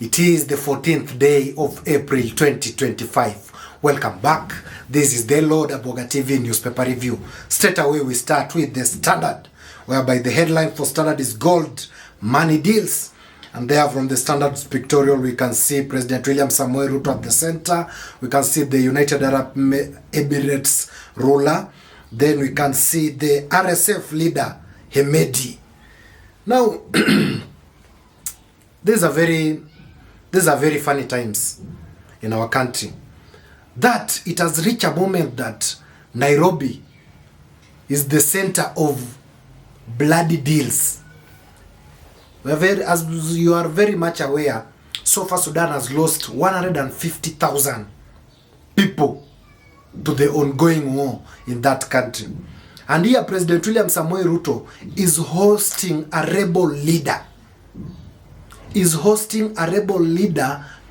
It is the 14th day of April 2025. Welcome back. This is the Lord Aboga TV newspaper review. Straight away we start with the Standard, whereby the headline for Standard is Gold Money Deals. And there from the Standard pictorial we can see President William Samoei Ruto at the center. We can see the United Arab Emirates ruler. Then we can see the RSF leader Hemedi. Now these are very funny times in our country, that it has reached a moment that Nairobi is the center of bloody deals. As you are very much aware, so far Sudan has lost 150,000 people to the ongoing war in that country. And here President William Samoei Ruto is hosting a rebel leader. To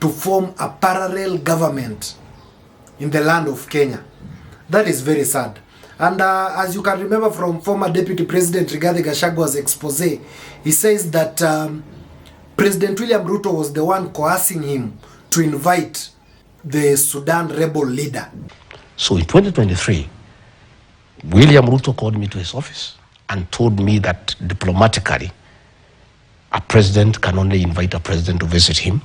form a parallel government in the land of Kenya. That is very sad. And as you can remember from former Deputy President Rigathi Gachagwa's expose, he says that President William Ruto was the one coercing him to invite the Sudan rebel leader. So in 2023, William Ruto called me to his office and told me that diplomatically, a president can only invite a president to visit him,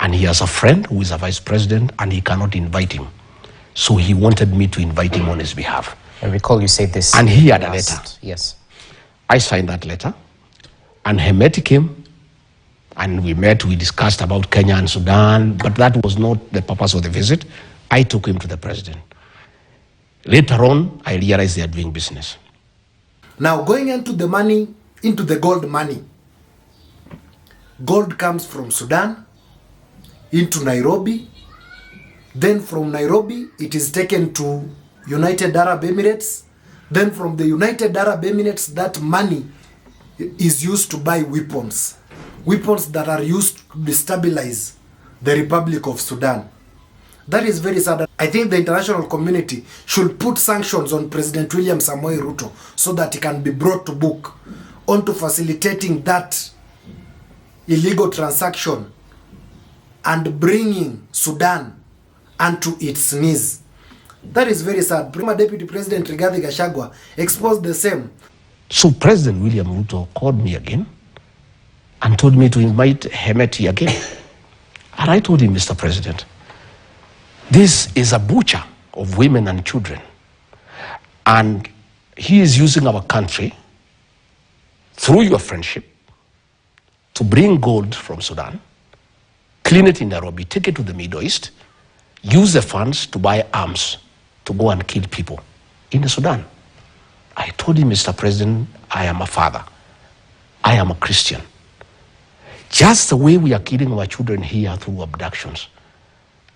and he has a friend who is a vice president and he cannot invite him. So he wanted me to invite him on his behalf. I recall you said this. And he had a letter. Yes. I signed that letter, and Hemedi came, and we met, we discussed about Kenya and Sudan, but that was not the purpose of the visit. I took him to the president. Later on, I realized they are doing business. Now going into the money, into the gold money. Gold comes from Sudan into Nairobi. Then from Nairobi, it is taken to United Arab Emirates. Then from the United Arab Emirates, that money is used to buy weapons. Weapons that are used to destabilize the Republic of Sudan. That is very sad. I think the international community should put sanctions on President William Samoei Ruto so that he can be brought to book onto facilitating that illegal transaction and bringing Sudan onto its knees. That is very sad. Former Deputy President Rigathi Gachagua exposed the same. So President William Ruto called me again and told me to invite Hemedi again. And I told him, Mr. President, this is a butcher of women and children. And he is using our country through your friendship to bring gold from Sudan, clean it in Nairobi, take it to the Middle East, use the funds to buy arms to go and kill people in the Sudan. I told him, Mr. President, I am a father. I am a Christian. Just the way we are killing our children here through abductions,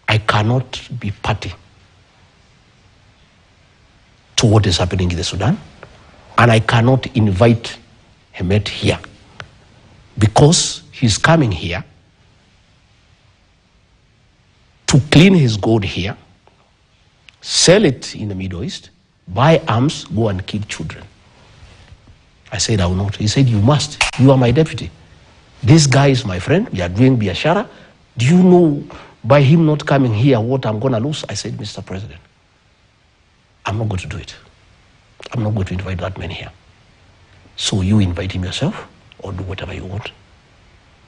I cannot be party to what is happening in the Sudan, and I cannot invite Hemedi here because he's coming here to clean his gold here, sell it in the Middle East, buy arms, go and kill children. I said, I will not. He said, you must. You are my deputy. This guy is my friend. We are doing biashara. Do you know by him not coming here what I'm going to lose? I said, Mr. President, I'm not going to do it. I'm not going to invite that man here. So you invite him yourself or do whatever you want.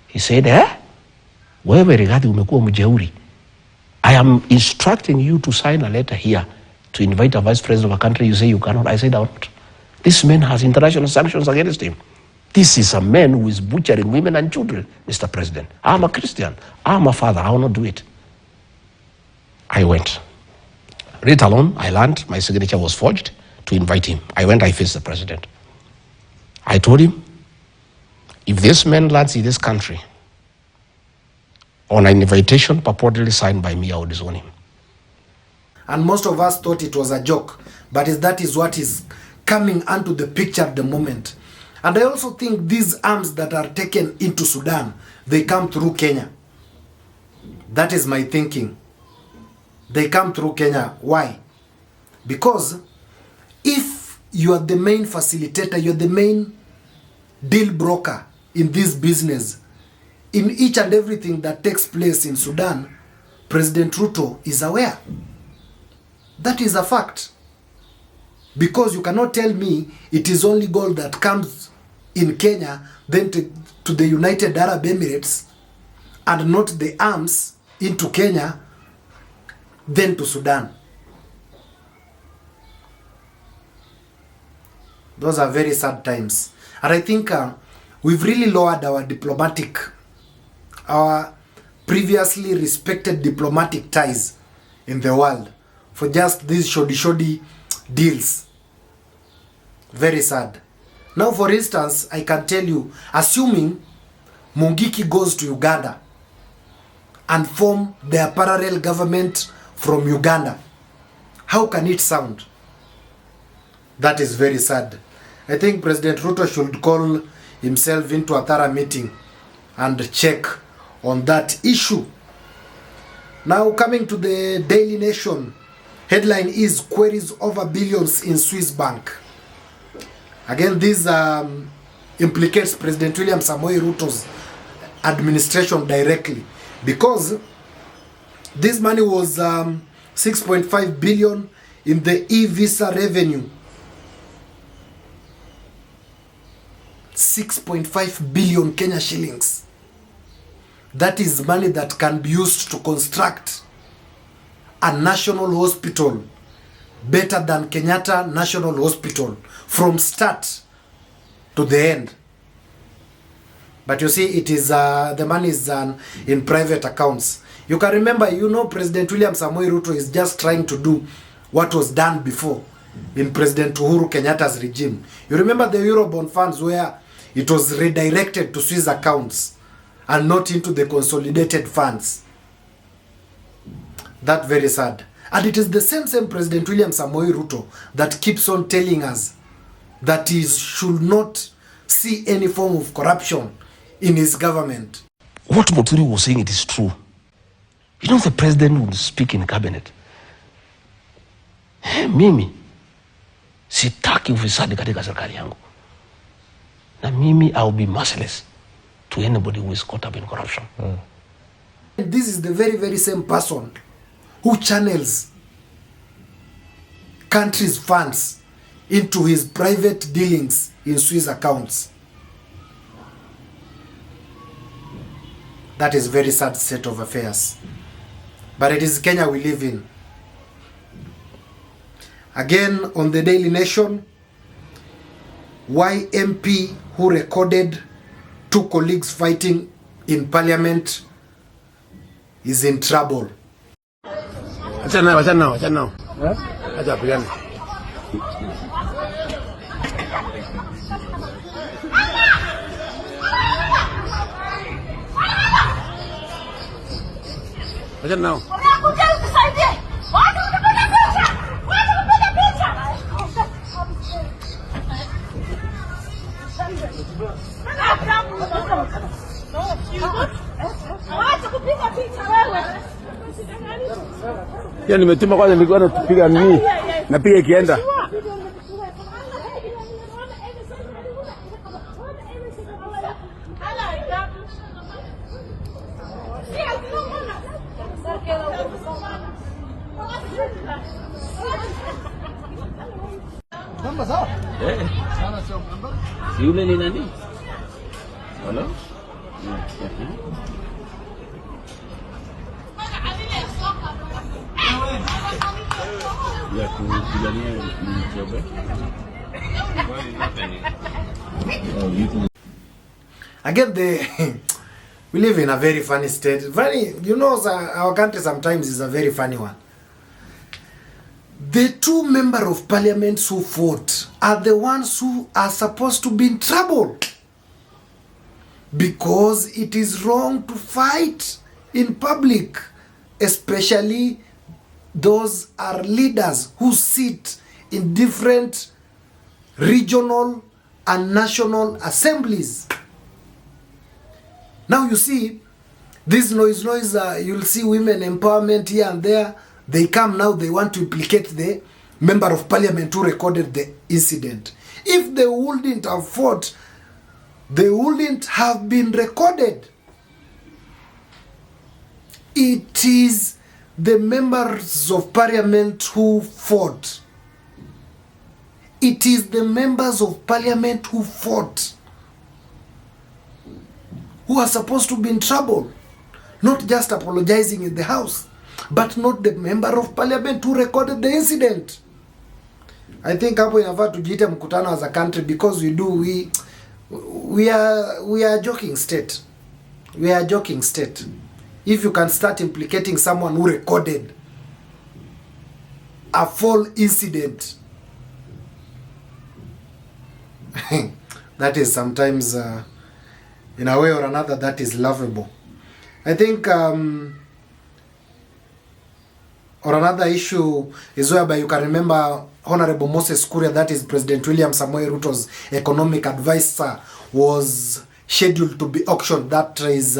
He said, wewe Rigathi umekuwa mjeuri. I am instructing you to sign a letter here to invite a vice president of a country. You say you cannot. I said, I won't. This man has international sanctions against him. This is a man who is butchering women and children, Mr. President. I'm a Christian. I'm a father. I will not do it. I went. Right alone, I learned my signature was forged to invite him. I went, I faced the president. I told him, if this man lands in this country on an invitation purportedly signed by me, I would disown him. And most of us thought it was a joke, but that is what is coming onto the picture at the moment. And I also think these arms that are taken into Sudan, they come through Kenya. That is my thinking. They come through Kenya. Why? Because if you are the main facilitator, you're the main deal broker in this business, in each and everything that takes place in Sudan, President Ruto is aware. That is a fact. Because you cannot tell me it is only gold that comes in Kenya, then to the United Arab Emirates, and not the arms into Kenya, then to Sudan. Those are very sad times. And I think we've really lowered our previously respected diplomatic ties in the world for just these shoddy deals. Very sad. Now, for instance, I can tell you, assuming Mungiki goes to Uganda and form their parallel government from Uganda, how can it sound? That is very sad. I think President Ruto should call himself into a thorough meeting and check on that issue. Now, coming to the Daily Nation, headline is queries over billions in Swiss bank. Again, this implicates President William Samoei Ruto's administration directly, because this money was 6.5 billion in the e-visa revenue. 6.5 billion Kenya shillings. That is money that can be used to construct a national hospital better than Kenyatta National Hospital from start to the end. But you see, it is the money is in private accounts. You can remember, President William Samoei Ruto is just trying to do what was done before in President Uhuru Kenyatta's regime. You remember the Eurobond funds where it was redirected to Swiss accounts and not into the consolidated funds. That very sad. And it is the same President William Samoei Ruto that keeps on telling us that he should not see any form of corruption in his government. What Muturi was saying, it is true. The president would speak in cabinet. Mimi sitaki ufisadi katika serikali yangu. Na mimi, I will be merciless to anybody who is caught up in corruption. This is the very same person who channels countries' funds into his private dealings in Swiss accounts. That is very sad state of affairs. But it is Kenya we live in. Again, on the Daily Nation, why MP who recorded 2 colleagues fighting in parliament is in trouble. Wacha nao. Acha pigane. Wacha nao. Ya nimetuma kwanza, nilikuwa natupiga nini? Napiga ikienda. Yule ni nani? Hello? Ya kupigania mchobe. Again, we live in a very funny state. Funny, our country sometimes is a very funny one. The 2 members of parliament who fought are the ones who are supposed to be in trouble. Because it is wrong to fight in public, especially those are leaders who sit in different regional and national assemblies. Now you see, this noise, you'll see women empowerment here and there. They come now, they want to implicate the member of parliament who recorded the incident. If they wouldn't have fought, they wouldn't have been recorded. It is the members of parliament who fought. It is the members of parliament who fought, who are supposed to be in trouble, not just apologizing in the house, but not the member of parliament who recorded the incident. I think hapo inafaa tujiite mkutano as a country, because we are joking state. We are joking state. If you can start implicating someone who recorded a full incident, that is sometimes in a way or another that is lovable. I think or another issue is whereby you can remember Honorable Moses Kuria, that is President William Samoei Ruto's economic advisor, was scheduled to be auctioned. That is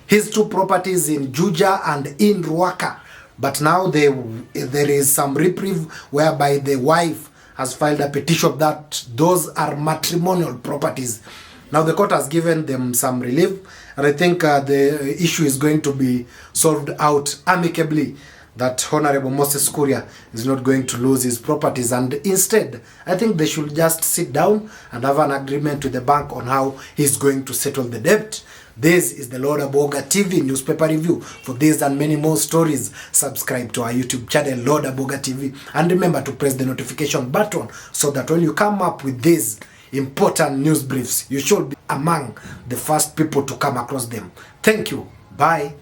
his 2 properties in Juja and in Ruaka. But now there is some reprieve whereby the wife has filed a petition that those are matrimonial properties. Now the court has given them some relief, and I think the issue is going to be solved out amicably, that Honorable Moses Kuria is not going to lose his properties, and instead I think they should just sit down and have an agreement with the bank on how he's going to settle the debt. This is the Lord Aboga TV newspaper review. For this and many more stories, subscribe to our YouTube channel, Lord Aboga TV, and remember to press the notification button so that when you come up with these important news briefs, you should be among the first people to come across them. Thank you. Bye.